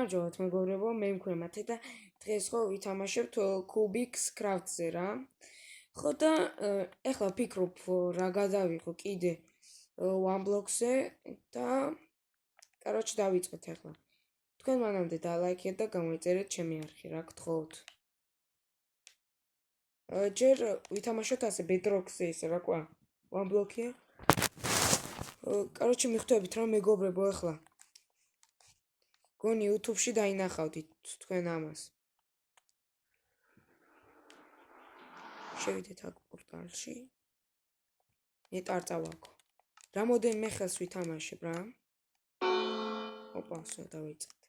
გამარჯობათ მეგობრებო, მე მქვია მათე და დღეს ხო ვითამაშებთ Kubix Craft-ზე რა. ხო და ეხლა ვფიქრობ რა გადავიღო კიდე OneBlock-ზე და კაროჩ დავიწყეთ ეხლა. თქვენ მანამდე დალაიქეთ და გამოიწერეთ ჩემი არხი, რა გთხოვთ. ჯერ ვითამაშოთ ასე Bedrock-ზე ისე რა ყვა. OneBlock-ია. კაროჩ მიხვდებით რა მეგობრებო ეხლა. გონი YouTube-ში დაინახავდით თქვენ ამას. შევიდეთ აქ პორტალში. ნეტარწავაკო. რამოდენმე ხელს ვითამაშებ რა. ოპა, სულ დავიწყეთ.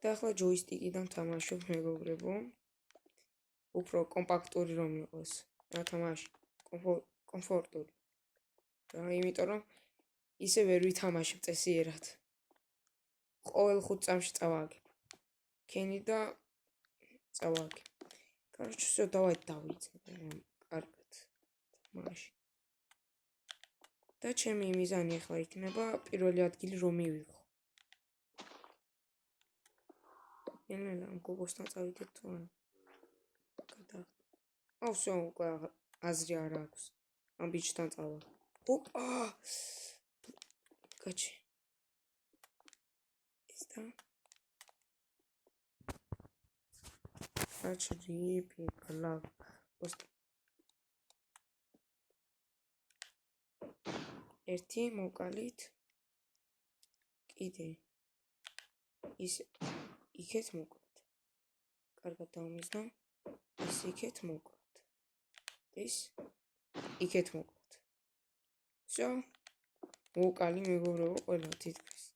და ახლა ჯოისტიკიდან თამაშობ მეგობრებო. უფრო კომპაქტური რომ იყოს. რა თამაში კომფორტული. რა, იმიტომ რომ ისე ვერ ვითამაშებ წესიერად. ყოველ 5 წამში წავაგებ. კენი და წავაგებ. Короче, всё, давайте დავიწყებ. კარგად. მაშინ. და ჩემი მიზანი ახლა იქნება პირველი ადგილი რომ მივიღო. ელელა, გოგოსთან წავიდეთ თუ არა. გადა. აუ, всё, უკვე აზრი არ აქვს. ამ ბიჭთან წავა. ოპა! კაჩი. ეს და Рипи, клав. ერთი მოვკალით. კიდე. ის იქეთ მოვკლათ. კარგად დავმიზნო. ის იქეთ მოვკლათ. ის იქეთ მოვკლათ. всё. მოვკალი მეგობრებო ყველა თითქმის.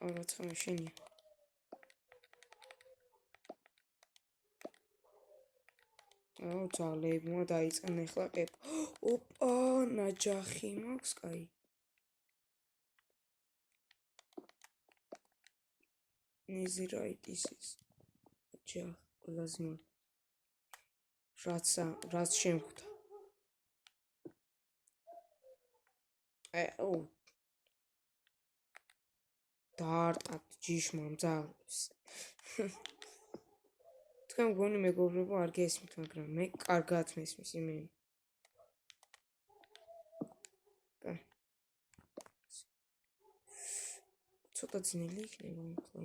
როცა მაშინი აუ ძალებმა დაიწყენ ახლა ყებ. ოპა, ნაჯახი მაქვს, კაი. Easy right is. ჯახ, ყველაზე რაც შემხვდა. აუ დაარტყათ ჯიშმა მძალს. თქვენ გონი მეგობრებო არ გესმით, მაგრამ მე კარგად მესმის იმენი. ცოტა ძნელი იქნება ახლა.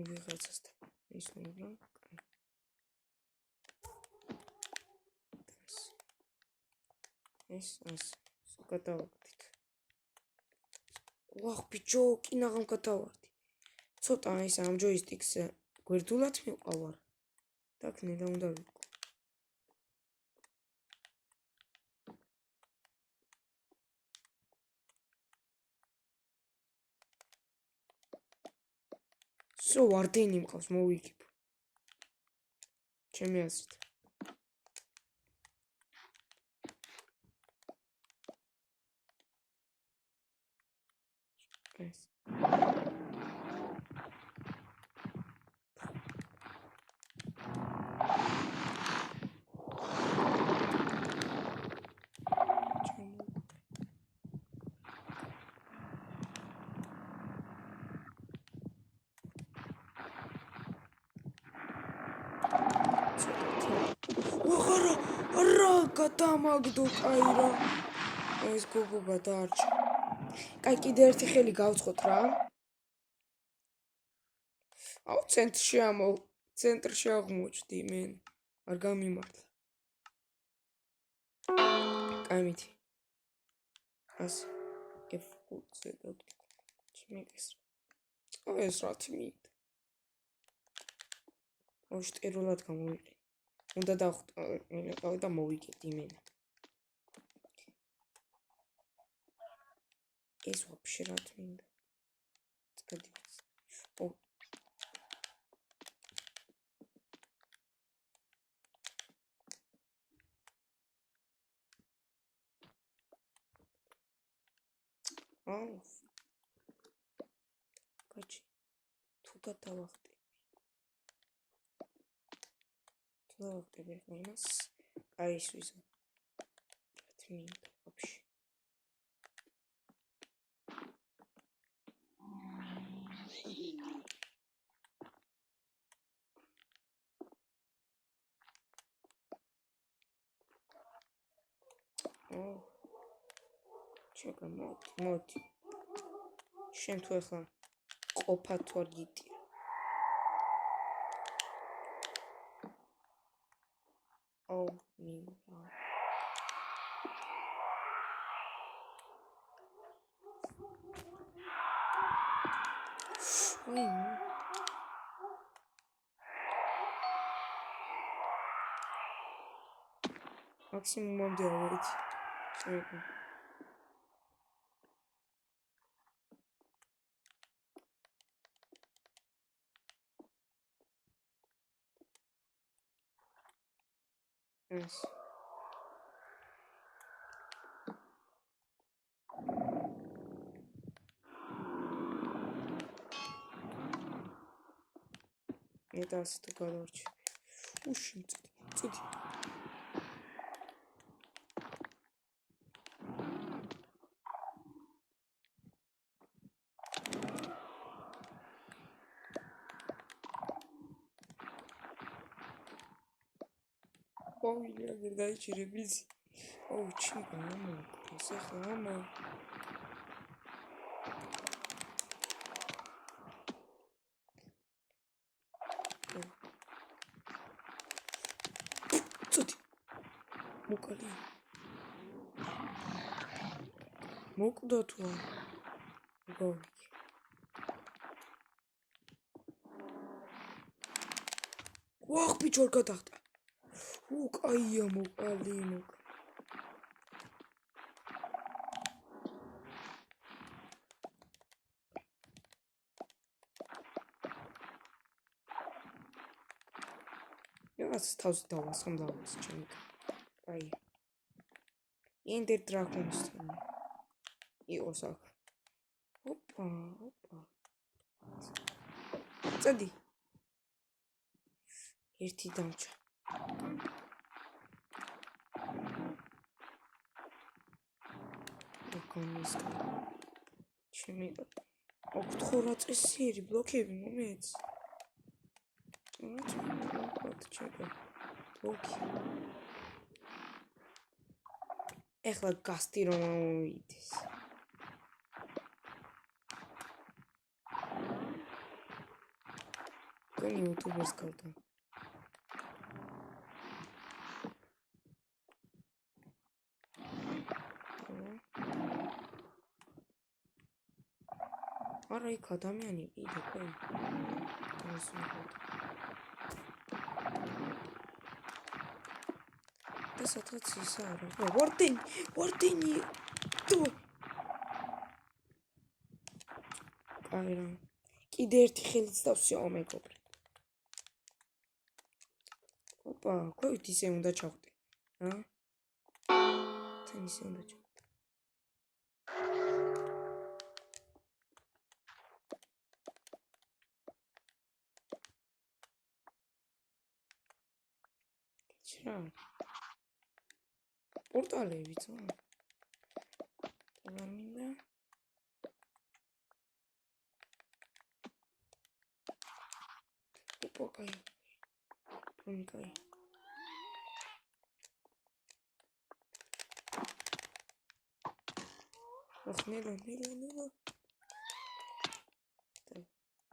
ვიღაცასთან ის მაგრამ ეს გადავაგდით. ვახ ბიჭო, კინაღამ გადავარდი. ცოტა ის ამ ჯოისტიკს გვერდულად მიყავარ. დაკნელა უნდა ვიყო. სო ვარდენი მყავს მოვიგებ. ჩემი აზრით. ეს არა, გადამაგდო, კაი რა. ეს გოგო გადაარჩა. კაი, კიდე ერთი ხელი გავცხოთ რა. აუ, ცენტრში აღმოჩდი მე. არ გამიმართლა. კაი, მითი. ასე. F5-ზე დავდი. ჩემს. ეს რა თმით. ოშტერულად გამოვიყი. უნდა დავხტავ და მოვიგეთ იმენა. ეს ვაფშე რა თმინდა. წადიოს. ო. აუ. კაჩი. თუ გადავახტე. ვახტები ახლა იმას. აი ის ვიზო. მინდა вообще. ჩეკა მოდი. შენ თუ ახლა ყოფა თუ არ გიტირ. მინდა. Максимум მომდეავით. შეგო. ეს. და ასე თუ გადავარჩი. უში წუდი. Ой, дай черебиз. Оу, чего, мама? Сахар, мама. Цуди. Мукали. Мукда ту. Гол. Вах, бичор გადახტა. კაია მოკალი. Яаж თავს დავასხამ ჩემი. კაი. Ender Dragons. იყოს აქ. ოპა. წადი. ერთი დამჭა. ჩემი 8 წესიერი ბლოკები მომეც. ეხლა გასტი რომ მოვიდეს. კონი YouTube-ს გავდა. არა იქ ადამიანი კიდე ყოი. და სადღაც ისა არა. ვარდენი. კაი რა. კიდე ერთი ხელიც დავსიო მეგობრე. ოპა, ყოით ისე უნდა ჩავხტე. რა? თან ისე უნდა ჩავხტე. რა? პორტალები ძო. რა მინდა? ოპა, კაი. ох, ნელა.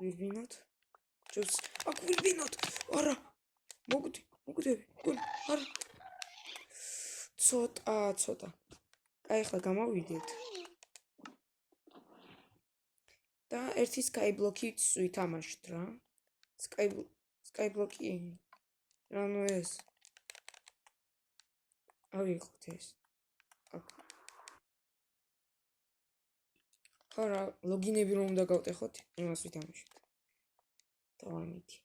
ვირბინოთ. ჯობს. აქ ვირბინოთ. არა. მოგდები. არა. ცოტა. აი ახლა გამოვიდეთ. და ერთი skyblock-ით ვითამაშოთ რა. skyblock-ი. რანუ ეს. ავიღოთ ეს. აქ. ხარა, ლოგინები რომ უნდა გავტეხოთ, იმას ვითამაშოთ. დავამითი.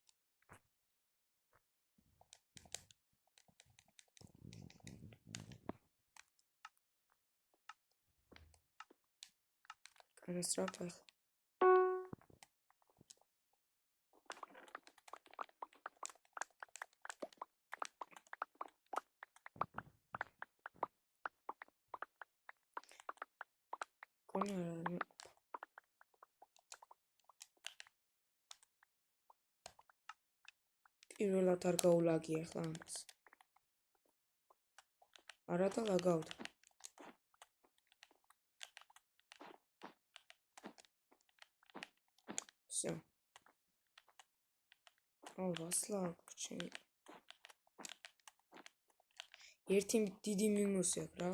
Растрапа. მოგონი არა. პირველად არ გაულაგია ახლა ამას. არა და ლაგავდა. Всё. რასლა ჩემი. ერთი დიდი მინუსი აქვს რა.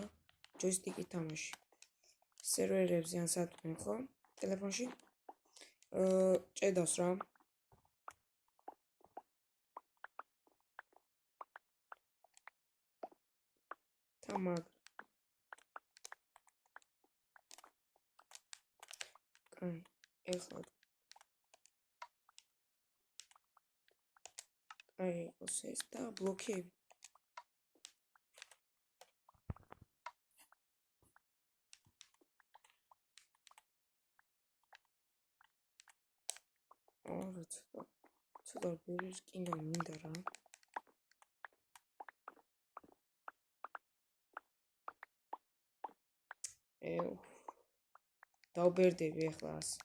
ჯოისტიკით თამაში. სერვერებზე ან სათქმე ხო? ტელეფონში. ჭედავს რა. თამაგ. კაი, ეხლა. აი, ეს და ბლოკები. ცოტა ბევრი რკინა მინდა რა. დავბერდები ახლა ასე.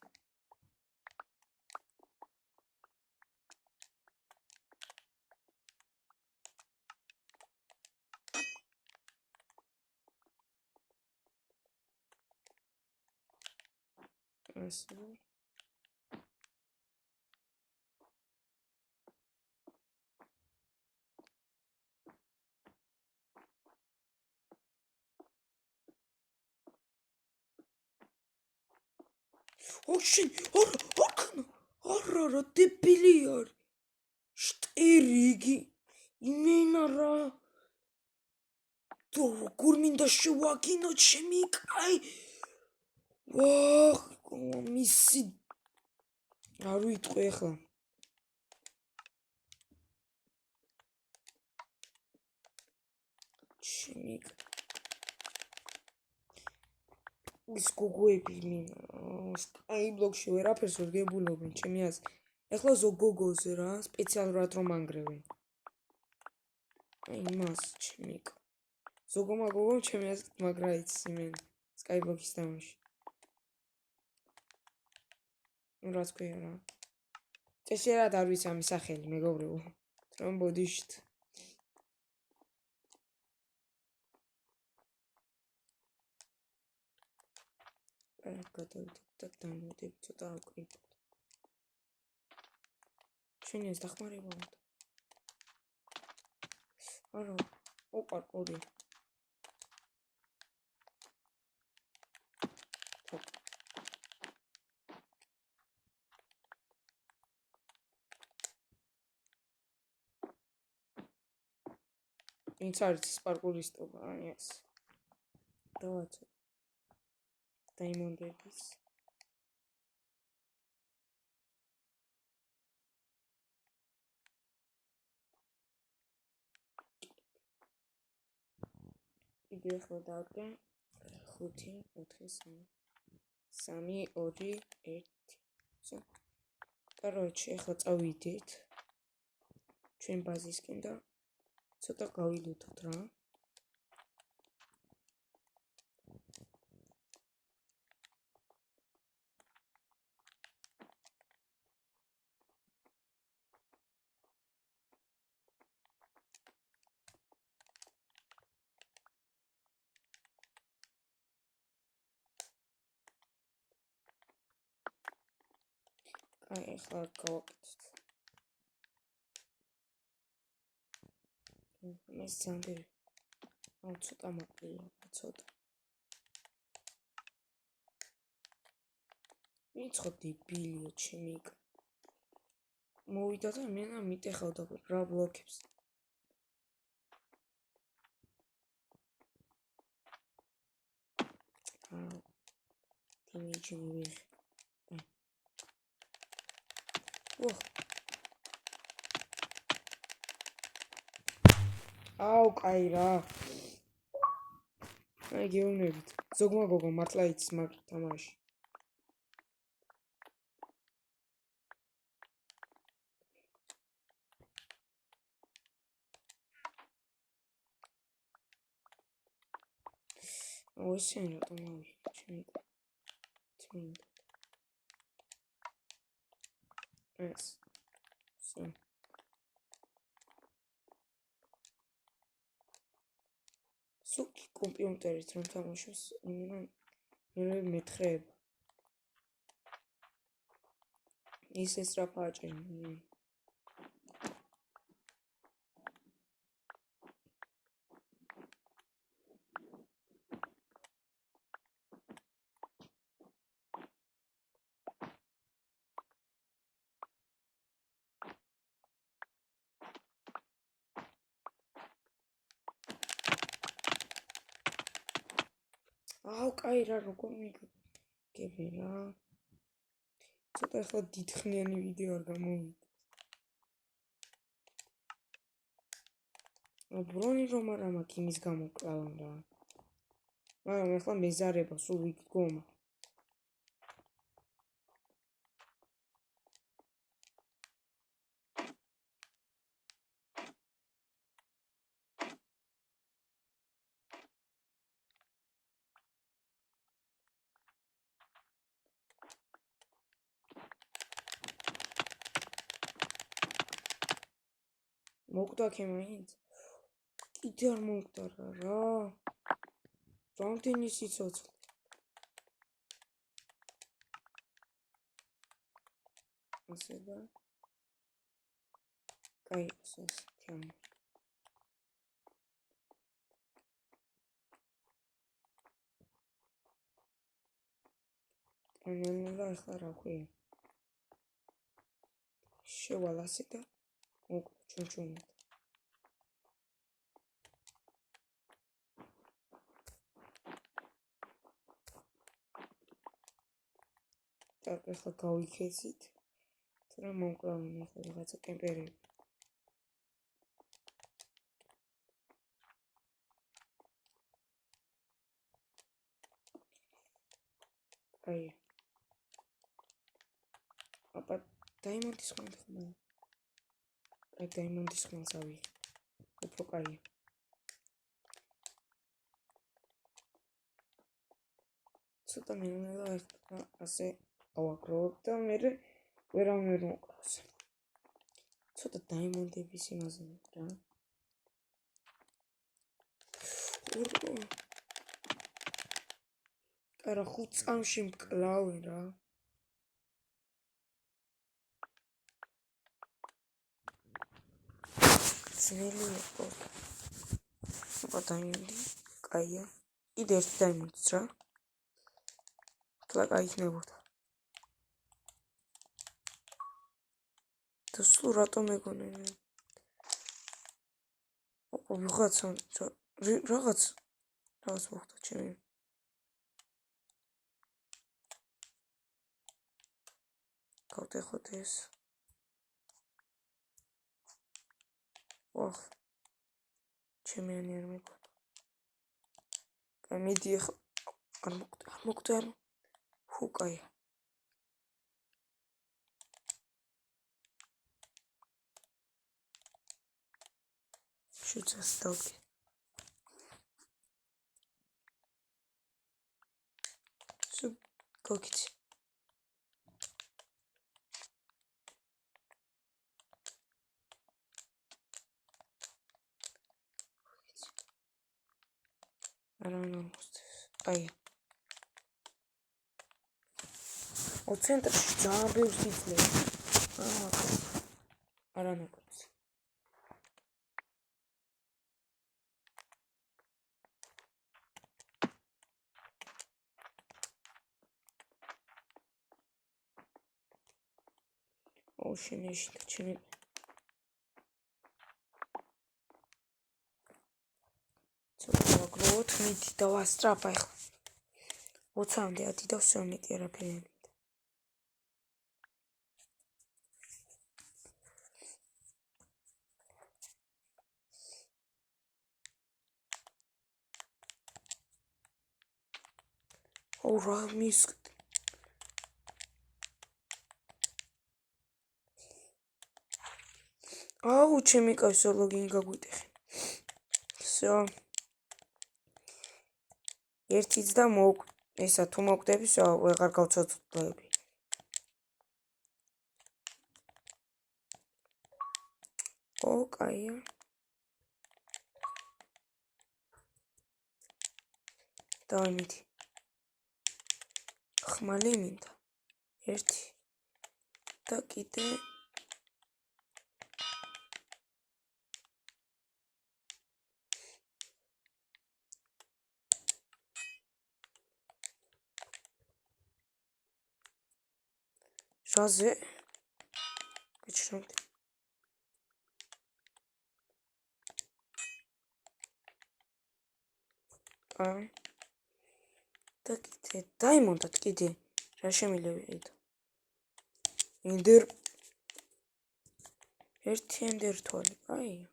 ასე. ოში, არა, დებილი არის. შტერიგი. იმენა რა. როგორ მინდა შევაგინო ჩემი კაი. მისი არ ვიტყვი ახლა. ჩემი ის გოგოები აი ბლოგში ვერაფერს ვერ გებულობენ ჩემი აზრით. ახლა ზოგოგოზე რა სპეციალურად რომ ანგრევენ. აი მას ჩემი ზოგომაგოგო ჩემი აზრით მაგრა იცის იმენ Skyblock-ის თამაში. რა თქვია რა. წესიერად არ ვიცი ამის სახელი მეგობრებო. რომ ბოდიშთ. გადავიდეთ და დამოდებ ცოტა აკვირდეთ. შენი ეს დახმარება უნდა. არა, პარკური. ვინც არის პარკურისტობა, აი ეს. დავაწყო. დაიმონდების. იდე ახლა დავდგე 5 4 3 2 1 всё. короче, ახლა წავიდეთ ჩვენ ბაზისკენ და ცოტა გავილუთოთ რა. აი ახლა გავაკეთოთ. ეს ძანდები. ცოტა მაკლია, ცოტა. ვინც ხო დებილია ჩემი. მოვიდა და მენა მიტეხავდა რა ბლოკებს. Тимичи вверх. Ох. აუ, კაი რა. აი გეუბნებით. ზოგმა გოგო მართლა იცის მაგ თამაში. ой, შენ რატომ ავიღე ჩემი? მინდა. ეს. სუკი კომპიუტერით რომ თამაშობს, მე მეთხრეება. ის სწრაფაა ჭრილი. აუ, კაი რა, როგორ მიგები რა. ცოტა ახლა დიდხნიანი ვიდეო არ გამოვიდა. ბრონი რომ არა მაქვს იმის გამოკლავენ რა. მაგრამ ახლა მეზარება სულ ვიგგომა. მოგდა ქემაინც? კიდე არ მოგდა რა. რამდენი სიცოცხლე. ასე და კაი, ასე თამი. ანელა ახლა რა ქვია? შევალ ასე და მოგდა ჩუნჩუნით. так, ახლა გავიქეცით. რა მომკლავენ ახლა რაღაცა კემპერები. აი. აბა დაიმონდის ხმა. აი დაიმონდის ხმას ავი. უფრო კაი. ცოტა მინულა ახლა ასე ავაკროვებ და მე ვერავინ მოკლავს. ცოტა დაიმონდების იმაზე რა. არა 5 წამში მკლავი რა. ძნელი იყო. აბა დაიმონდი. კაია. კიდე ერთი დაიმონდიც რა. კაი იქნებოდა. და სულ რატომ მეგონენ? ოპა რაღაც მოხდა ჩემი. გავტეხოთ ეს. ვახ. ჩემი არ მეგონა. კაი მიდი ახლა. არ მოგდა. ფუ კაი. Сейчас сталки. Все, кокити. Рано ай. О центр забыл птицы. Рано кокити. Очень чем вот мити дала страпай. Вот сам я ты да все мити рапен. Ура, миск. Ау, ჩემი კაცო ლოგინი გაგვიტეხე. Всё. ერთიც და ისა თუ მოგდების, ვეღარ გავცოცხლები. კაია. დავай მიდი. ხმალი მინდა. 1 და კიდე ჟაზე გიჩნდა. და კიდე დაიმონდად კიდე რა შემიძლია. ენდერ 1 ენდერ თვალი, კაია.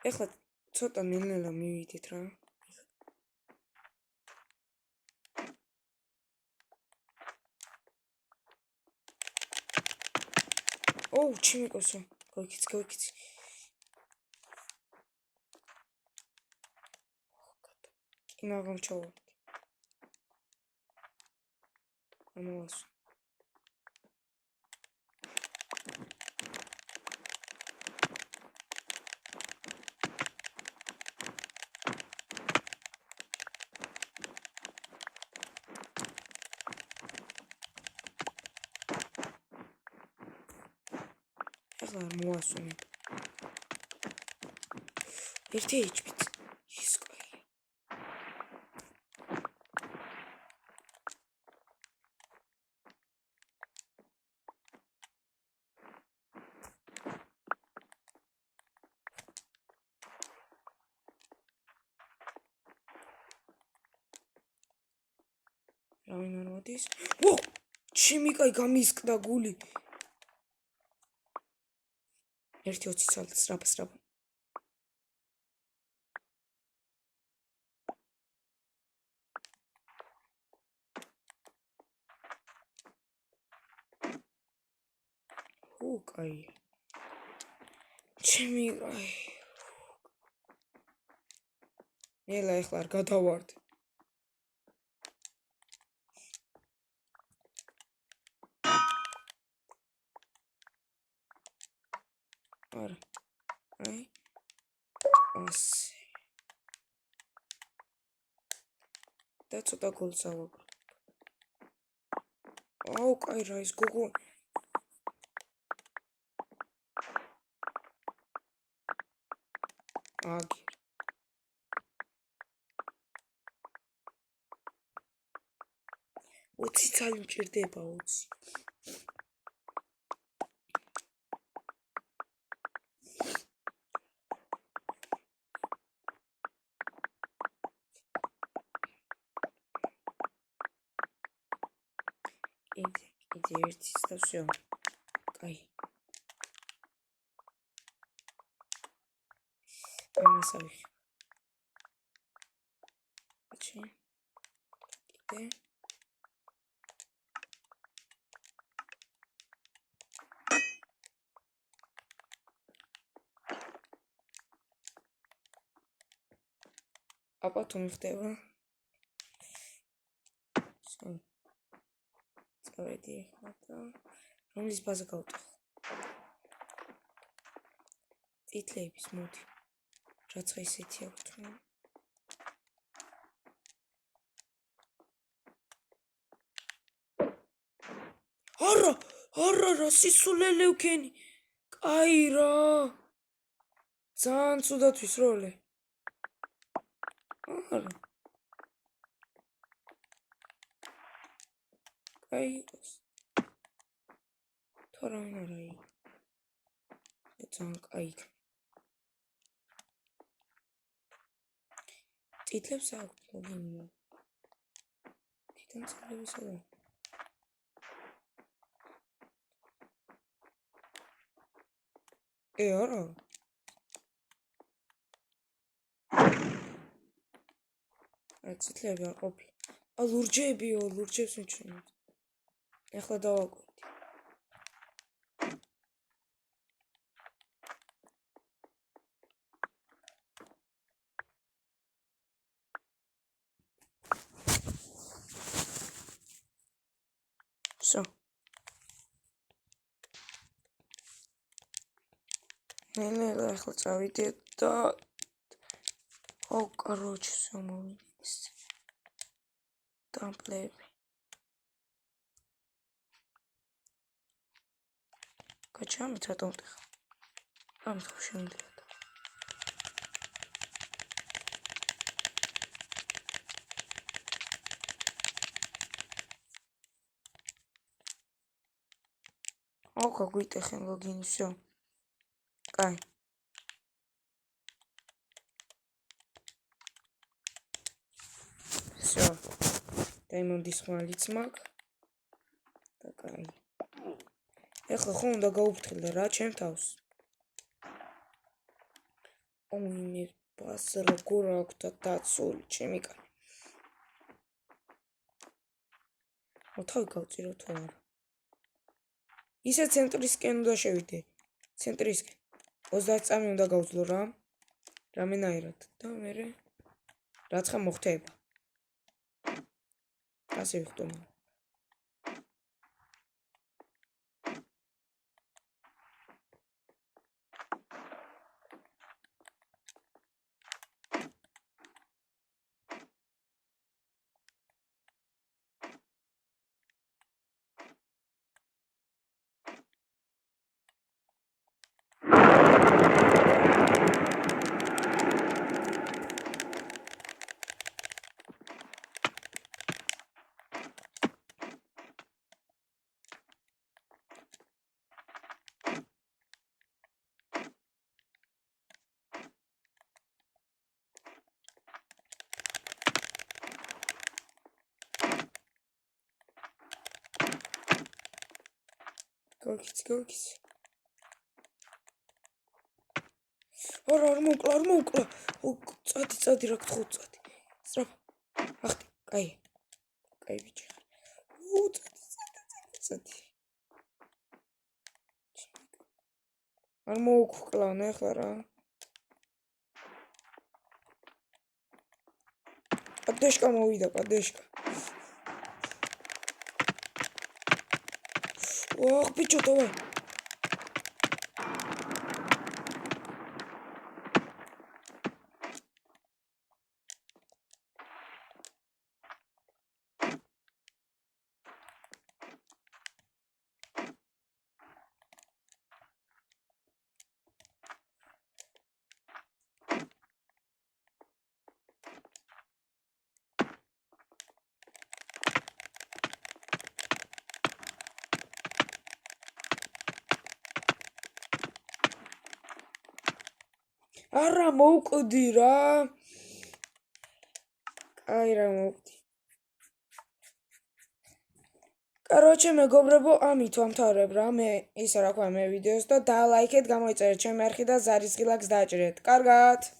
ეხლა ცოტა ნელ-ნელა მივიდით რა. ჩიმიკოსო, გოიქიცი. კი მაგამ ჩავარდი. ამოვასვი. ეხლა არ მოვასვი. 1 HP-ით. ის კაია. რავინ არ მოდის? ჩიმიკაი გამისკდა გული. 1-20 ცალთ სრაფ. კაი. ჩიმიკაი. ელა ეხლა არ გადავარდი. არა. ასე. და ცოტა გოლს ავაგრე. კაი რა ის გოგო. აგი. 20 ცალი მჭირდება 20. კიდე 1 და всё. კაი. ამასავი. კიდე აბა თუ მიხდება. წავედი ახლა და რომლის ბაზა გავუტახო. ტიტლების მოდი. რაცა ისეთი აქვს თუ. არა რა სისულელე ვქენი. კაი რა. ძალიან ცუდათვის როლე. არა. კაი იყოს. თორემ არა ი. ძალიან კაი. ტიტლებს აქვს ლოგინი. თვითონ წელების არა. არა. ტიტლები არ ყოფილი. ლურჯებიო, ლურჯებს მიჩვენებთ. ეხლა დავაკვირდი. Всё. ნელა ახლა წავიდეთ და короче, всё მოვიდეს. დამპლები. გაჩამით რატომ ტეხა? ამით ხო შემიძლია. ოკა გვიტეხენ ლოგინი, всё. კაი. всё. დაიმონდის ხმალიც მაქვს. და კაი. ეხლა ხო უნდა გაუფრთხილდე რა ჩემ თავს. ომი პას როგორ აქვს დაცული ჩემი კაცი. თავი გავწირო თუ არა. ისე ცენტრისკენ უნდა შევიდე. ცენტრისკენ. 30 წამი უნდა გავძლო რა. რამენაირად და მე რაცხა მოხდება. ასე ვიხდომ. Გავიქიცი. არ მოკლა. წადი რა გთხოვ წადი. სწრაფ. ახტი, კაი. კაი ბიჭი. წადი. არ მოვუკლავ ახლა რა. პადეშკა მოვიდა, პადეშკა. ოხ, ბიჭო, დავაი. არა მოვკვდი რა. კაი რა მოვკვდი. короче მეგობრებო, ამით ვამთავრებ რა. მე ისა რა ქვია მე ვიდეოს და დალაიქეთ, გამოიწერეთ ჩემი არხი და ზარისხილაკს დააჭერეთ. კარგად.